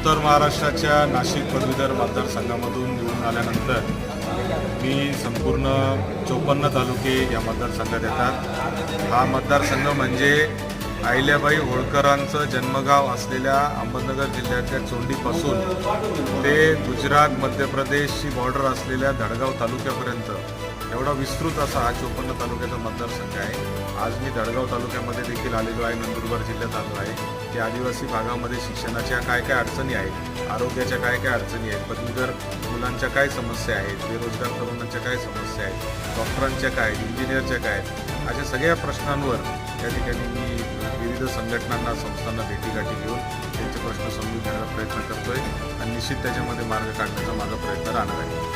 उत्तर महाराष्ट्राच्या नाशिक पदवीधर मतदारसंघामधून निवडून आल्यानंतर मी संपूर्ण 54 तालुके या मतदारसंघात येतात। हा मतदारसंघ म्हणजे अहिल्याबाई होळकरांचं जन्मगाव असलेल्या अहमदनगर जिल्ह्याच्या चोंडीपासून ते गुजरात मध्य प्रदेशची बॉर्डर असलेल्या धडगाव तालुक्यापर्यंत एवढा विस्तृत असा हा 54 तालुक्याचा मतदारसंघ आहे। आज मी धडगाव तालुक्यामध्ये देखील आलेलो आहे, नंदुरबार जिल्ह्यात आलो आहे की आदिवासी भागामध्ये शिक्षणाच्या काय काय अडचणी आहेत, आरोग्याच्या काय काय अडचणी आहेत, पदवीधर मुलांच्या काय समस्या आहेत, बेरोजगार तरुणांच्या काय समस्या आहेत, डॉक्टरांच्या काय, इंजिनियरच्या काय, अशा सगळ्या प्रश्नांवर त्या ठिकाणी मी विविध संघटनांना संस्थांना भेटीगाठी घेऊन त्यांचे प्रश्न समजून घेण्याचा प्रयत्न करतोय आणि निश्चित त्याच्यामध्ये मार्ग काढण्याचा माझा प्रयत्न राहणार आहे।